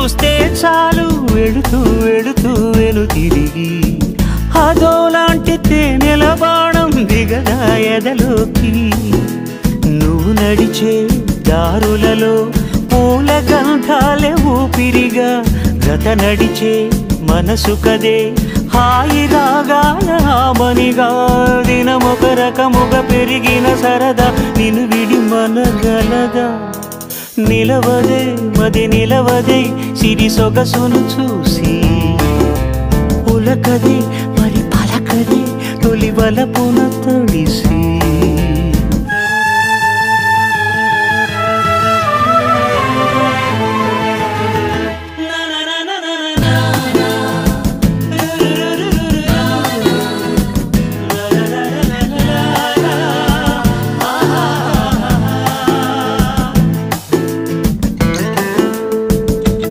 చూస్తే చాలు వెళుతూ వెళుతూ వెను తిరిగి అదోలాంటి తేనెల బాణం దిగదా ఎదలోకి నువ్వు నడిచే దారులలో పూల గంధాలే ఊపిరిగా గత నడిచే మనసు కదే హాయి రాగాల ఆమనిగా దినమొక రకముగా పెరిగిన సరదా నిన్ను విడి మనగలదా నిలవదే మది నిలవదే సిరి సొగసును చూసి ఉలకదే మరి పలకదే తొలి వలపున తడిసి